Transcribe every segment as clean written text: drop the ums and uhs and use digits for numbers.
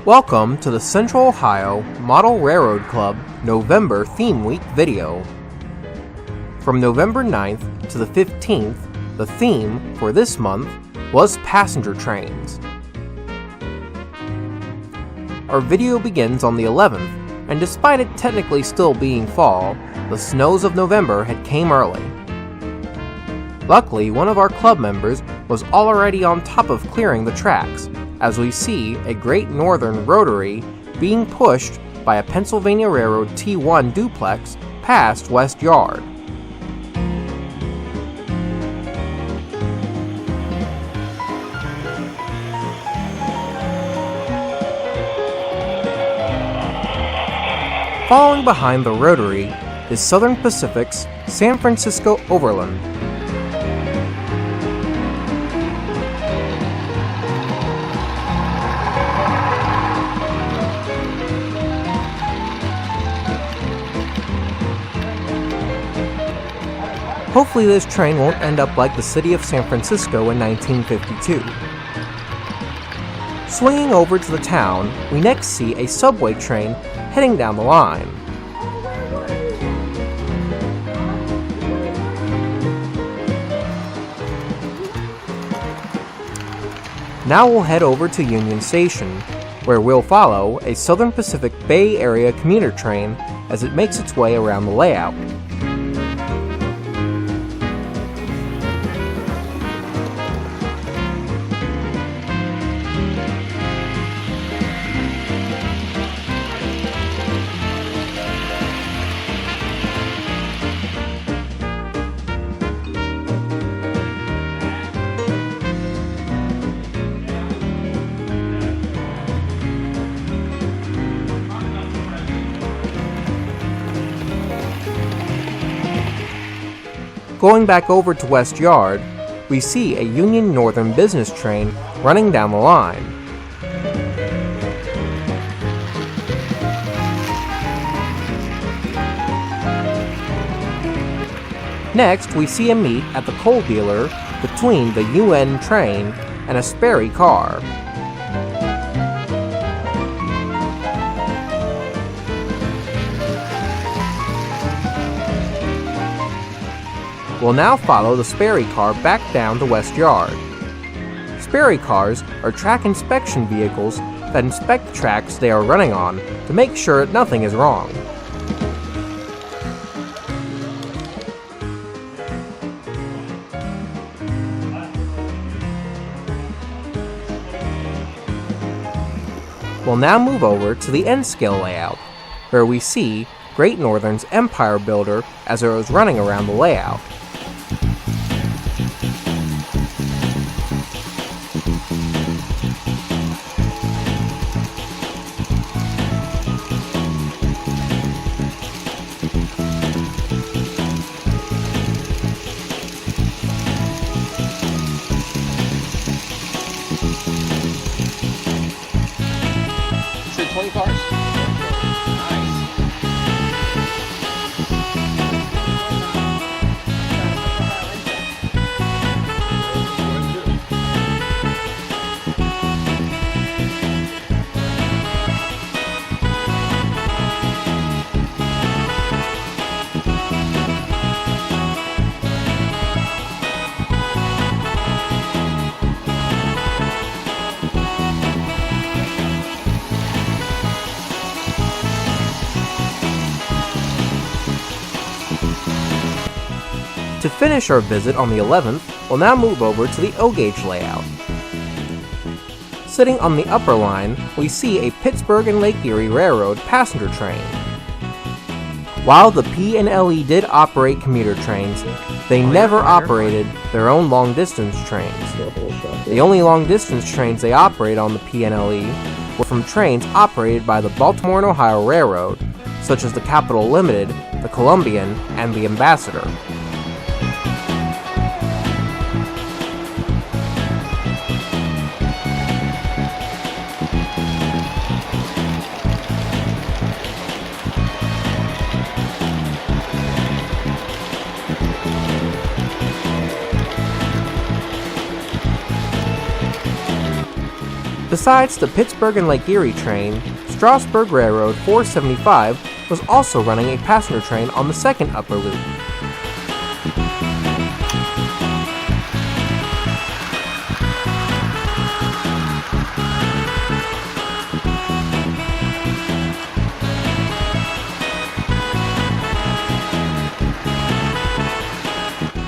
Welcome to the Central Ohio Model Railroad Club November Theme Week video. From November 9th to the 15th, the theme for this month was passenger trains. Our video begins on the 11th, and despite it technically still being fall, the snows of November had came early. Luckily, one of our club members was already on top of clearing the tracks, as we see a Great Northern rotary being pushed by a Pennsylvania Railroad T1 duplex past West Yard. Following behind the rotary is Southern Pacific's San Francisco Overland. Hopefully this train won't end up like the city of San Francisco in 1952. Swinging over to the town, we next see a subway train heading down the line. Now we'll head over to Union Station, where we'll follow a Southern Pacific Bay Area commuter train as it makes its way around the layout. Going back over to West Yard, we see a Union Northern business train running down the line. Next, we see a meet at the coal dealer between the UN train and a Sperry car. We'll now follow the Sperry car back down to West Yard. Sperry cars are track inspection vehicles that inspect the tracks they are running on to make sure nothing is wrong. We'll now move over to the N-scale layout, where we see Great Northern's Empire Builder as it was running around the layout. Said 20 cars? Nice. To finish our visit on the 11th, we'll now move over to the O-gauge layout. Sitting on the upper line, we see a Pittsburgh and Lake Erie Railroad passenger train. While the P&LE did operate commuter trains, they never operated their own long-distance trains. The only long-distance trains they operate on the P&LE were from trains operated by the Baltimore and Ohio Railroad, such as the Capital Limited, the Columbian, and the Ambassador. Besides the Pittsburgh and Lake Erie train, Strasburg Railroad 475 was also running a passenger train on the second upper loop.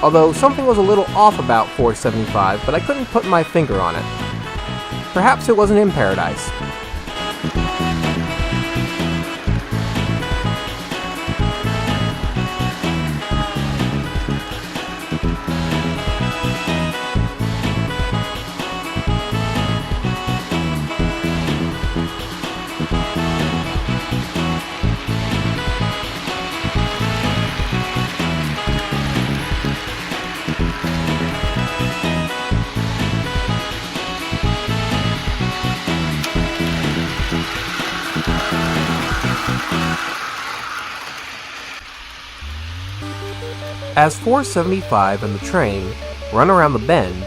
Although something was a little off about 475, but I couldn't put my finger on it. Perhaps it wasn't in paradise. As 475 and the train run around the bend,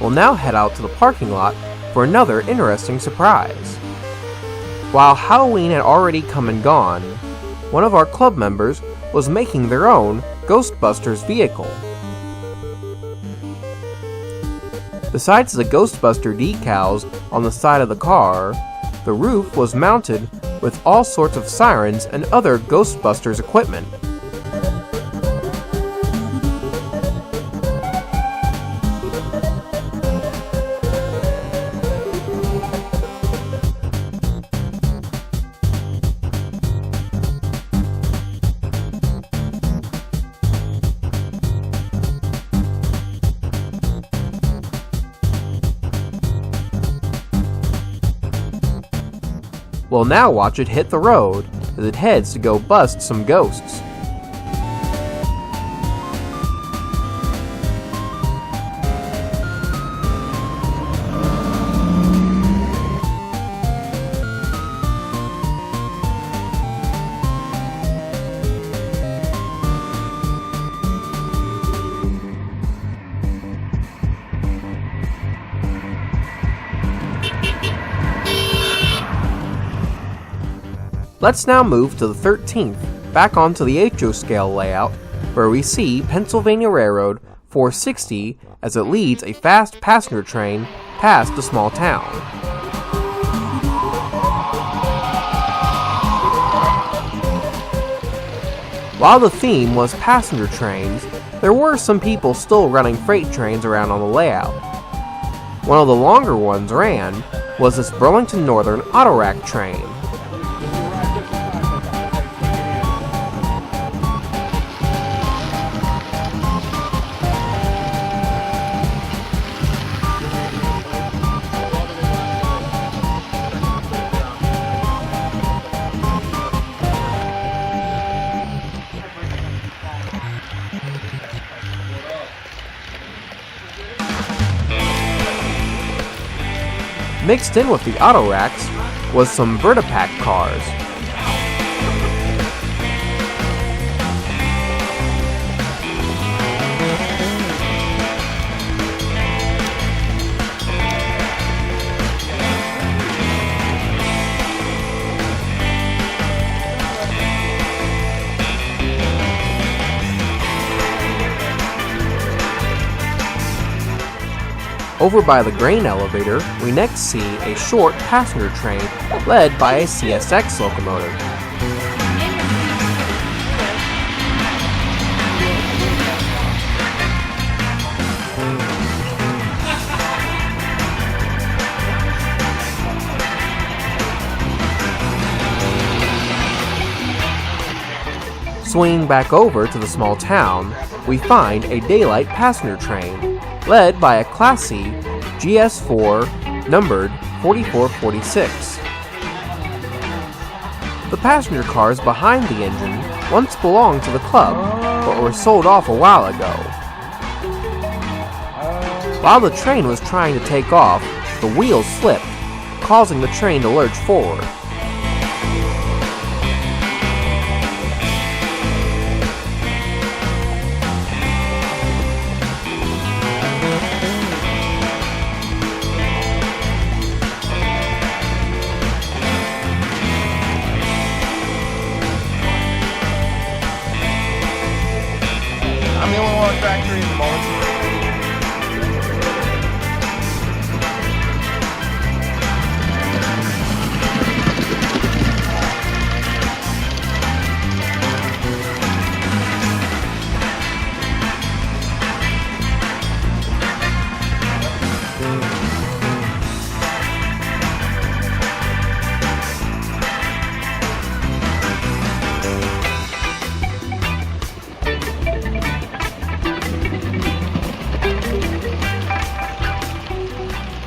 we'll now head out to the parking lot for another interesting surprise. While Halloween had already come and gone, one of our club members was making their own Ghostbusters vehicle. Besides the Ghostbuster decals on the side of the car, the roof was mounted with all sorts of sirens and other Ghostbusters equipment. We'll now watch it hit the road as it heads to go bust some ghosts. Let's now move to the 13th, back onto the HO scale layout, where we see Pennsylvania Railroad 460 as it leads a fast passenger train past a small town. While the theme was passenger trains, there were some people still running freight trains around on the layout. One of the longer ones ran was this Burlington Northern Autorack train. Mixed in with the Autoracks was some Vertipack cars. Over by the grain elevator, we next see a short passenger train led by a CSX locomotive. Swinging back over to the small town, we find a daylight passenger train, led by a Class C GS4 numbered 4446. The passenger cars behind the engine once belonged to the club, but were sold off a while ago. While the train was trying to take off, the wheels slipped, causing the train to lurch forward.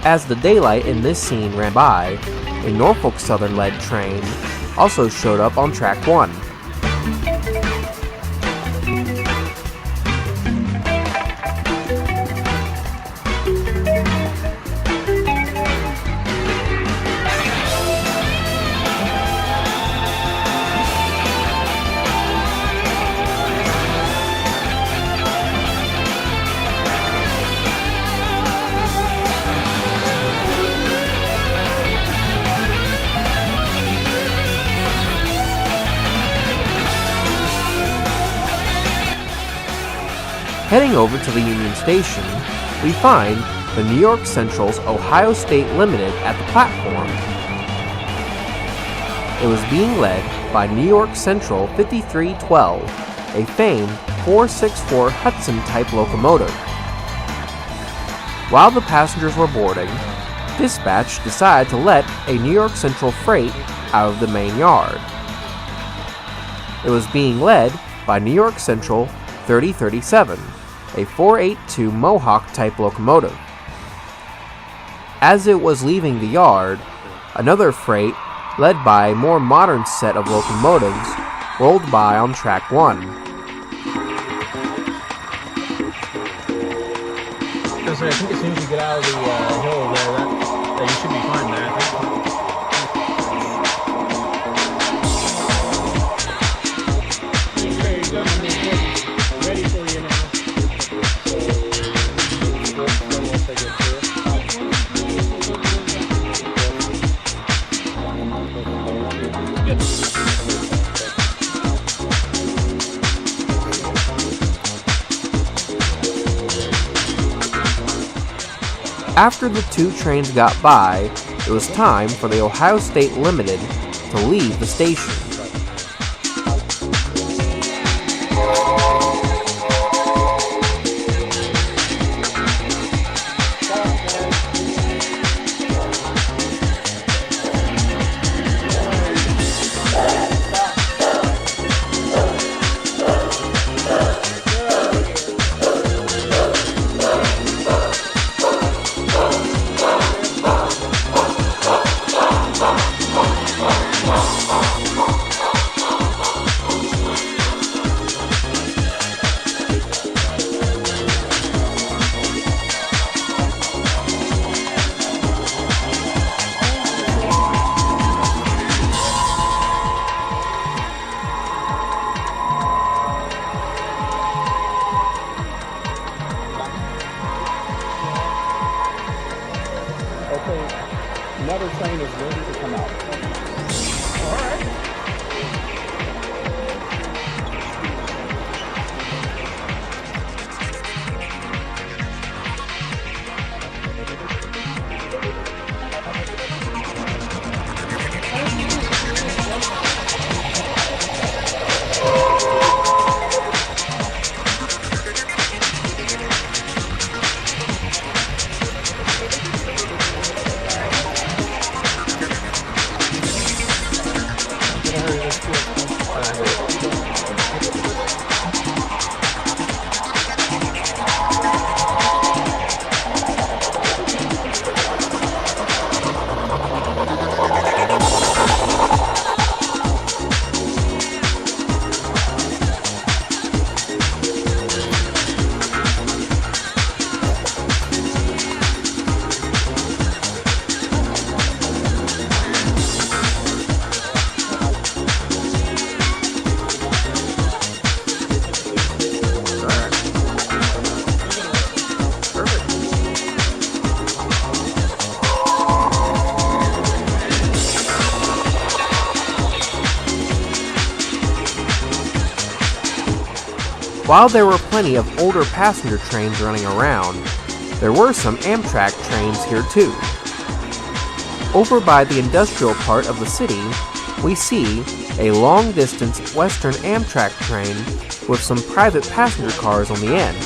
As the daylight in this scene ran by, a Norfolk Southern led train also showed up on track 1. Heading over to the Union Station, we find the New York Central's Ohio State Limited at the platform. It was being led by New York Central 5312, a famed 464 Hudson-type locomotive. While the passengers were boarding, dispatch decided to let a New York Central freight out of the main yard. It was being led by New York Central 3037, a 482 Mohawk-type locomotive. As it was leaving the yard, another freight, led by a more modern set of locomotives, rolled by on track 1. I think as soon as you get out of the hill there, that you should be fine there. Ready for you now. After the two trains got by, it was time for the Ohio State Limited to leave the station. Another train is ready to come out. All right. While there were plenty of older passenger trains running around, there were some Amtrak trains here too. Over by the industrial part of the city, we see a long-distance Western Amtrak train with some private passenger cars on the end.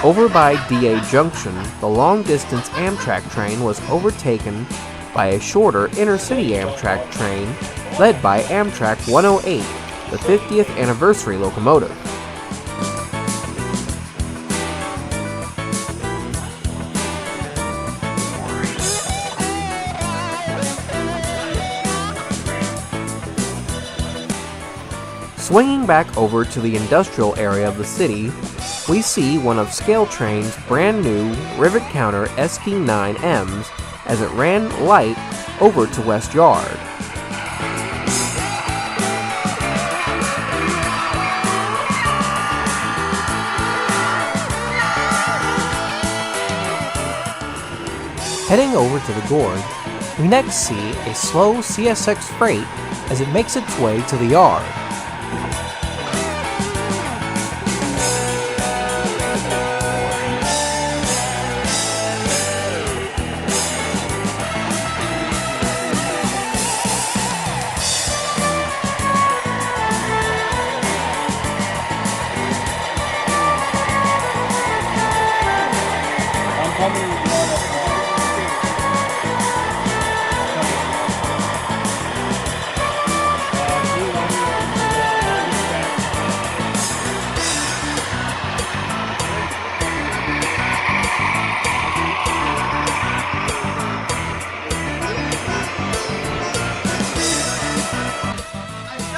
Over by DA Junction, the long-distance Amtrak train was overtaken by a shorter inner-city Amtrak train led by Amtrak 108, the 50th anniversary locomotive. Swinging back over to the industrial area of the city, we see one of ScaleTrain's brand new rivet counter ST9Ms as it ran light over to West Yard. Heading over to the gorge, we next see a slow CSX freight as it makes its way to the yard.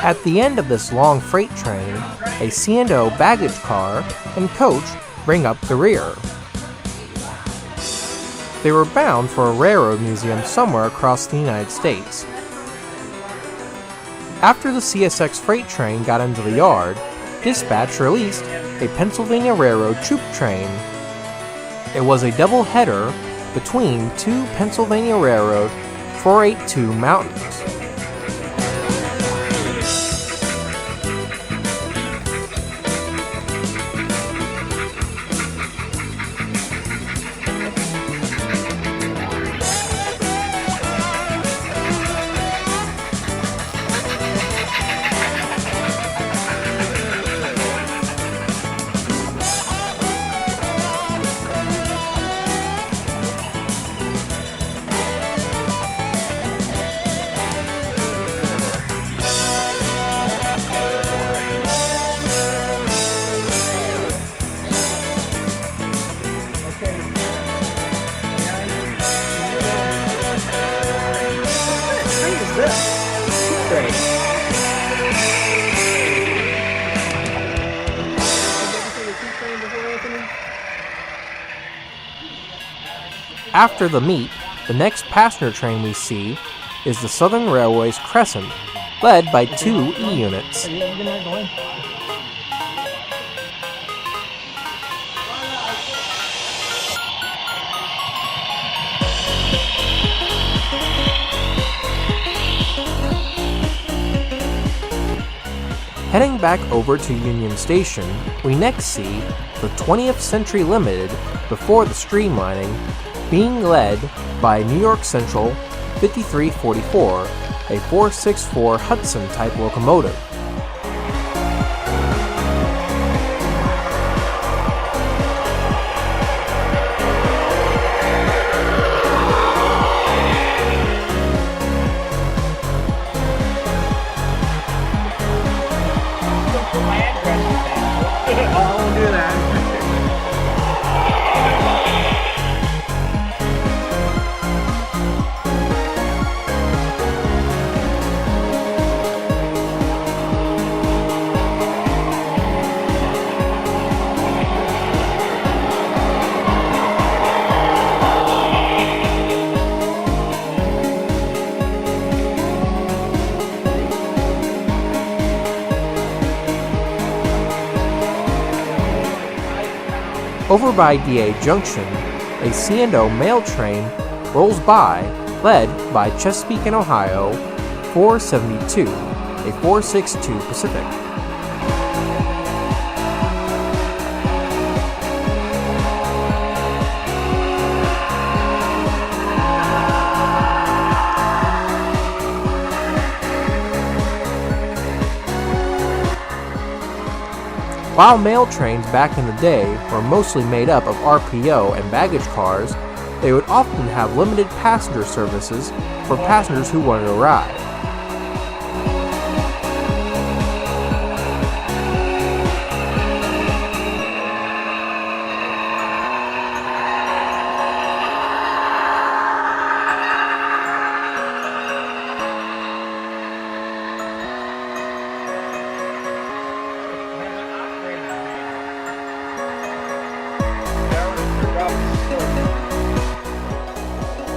At the end of this long freight train, a C&O baggage car and coach bring up the rear. They were bound for a railroad museum somewhere across the United States. After the CSX freight train got into the yard, dispatch released a Pennsylvania Railroad troop train. It was a double header between two Pennsylvania Railroad 482 mountains. After the meet, the next passenger train we see is the Southern Railway's Crescent, led by two E-units. Heading back over to Union Station, we next see the 20th Century Limited before the streamlining, being led by New York Central 5344, a 464 Hudson type locomotive. Over by DA Junction, a C&O mail train rolls by, led by Chesapeake and Ohio 472, a 462 Pacific. While mail trains back in the day were mostly made up of RPO and baggage cars, they would often have limited passenger services for passengers who wanted a ride.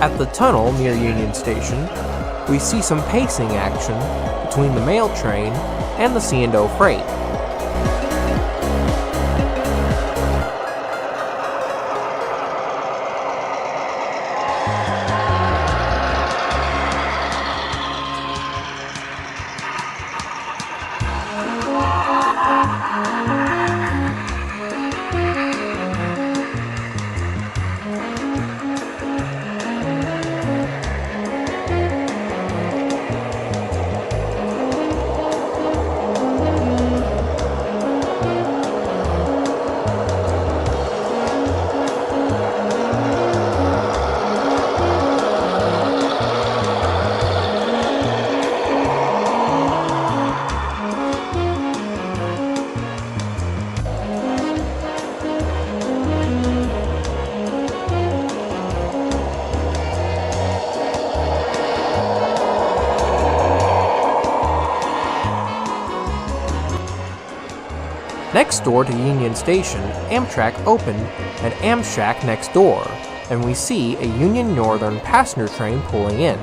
At the tunnel near Union Station, we see some pacing action between the mail train and the C&O freight. Next door to Union Station, Amtrak opened an Amshack next door, and we see a Union Northern passenger train pulling in.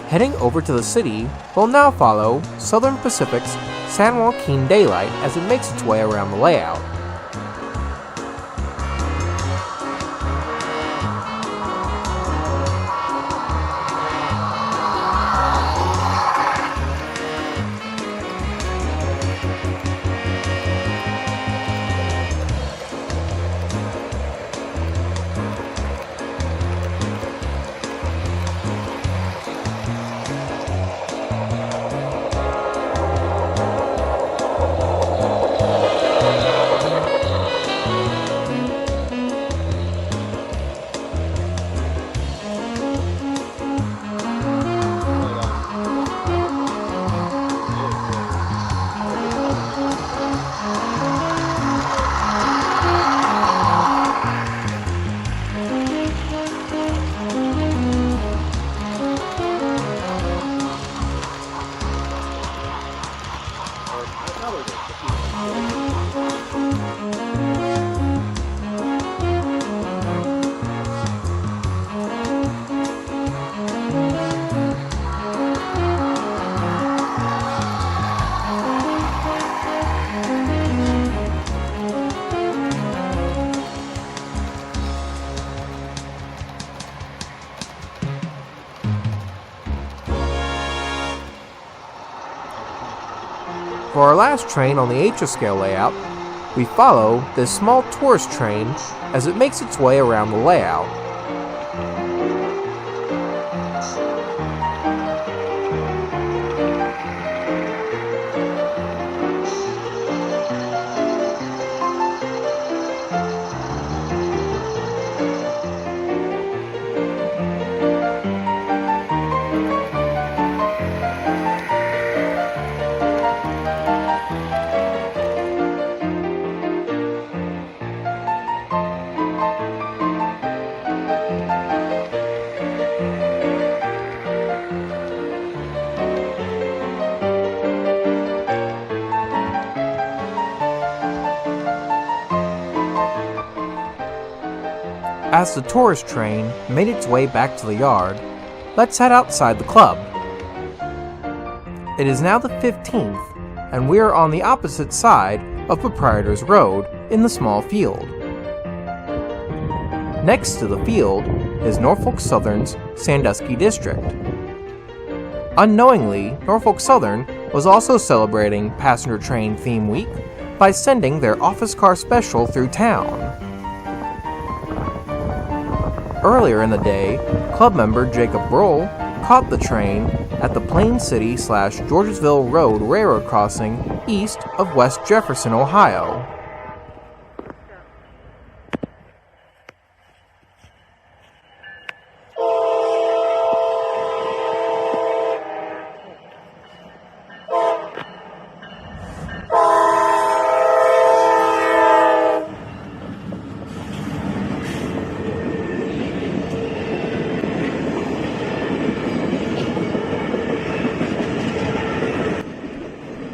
Heading over to the city, we'll now follow Southern Pacific's San Joaquin Daylight as it makes its way around the layout. For our last train on the H-scale layout, we follow this small tourist train as it makes its way around the layout. As the tourist train made its way back to the yard, let's head outside the club. It is now the 15th, and we are on the opposite side of Proprietors Road in the small field. Next to the field is Norfolk Southern's Sandusky District. Unknowingly, Norfolk Southern was also celebrating Passenger Train Theme Week by sending their office car special through town. Earlier in the day, club member Jacob Broll caught the train at the Plain City/Georgesville Road railroad crossing east of West Jefferson, Ohio.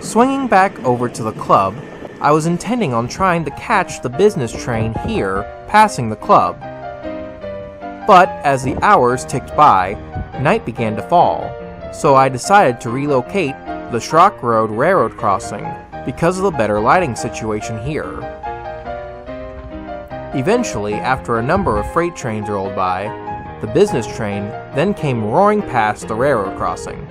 Swinging back over to the club, I was intending on trying to catch the business train here, passing the club. But as the hours ticked by, night began to fall, so I decided to relocate the Schrock Road railroad crossing because of the better lighting situation here. Eventually, after a number of freight trains rolled by, the business train then came roaring past the railroad crossing.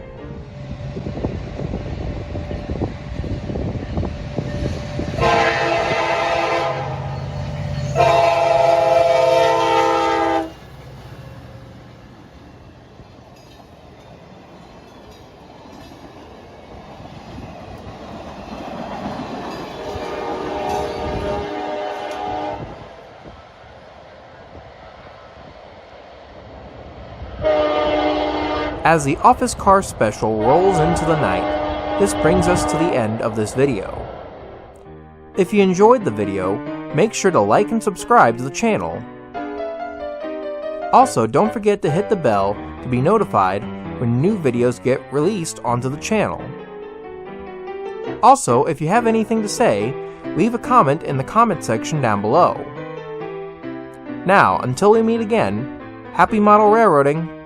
As the office car special rolls into the night, this brings us to the end of this video. If you enjoyed the video, make sure to like and subscribe to the channel. Also, don't forget to hit the bell to be notified when new videos get released onto the channel. Also, if you have anything to say, leave a comment in the comment section down below. Now, until we meet again, happy model railroading!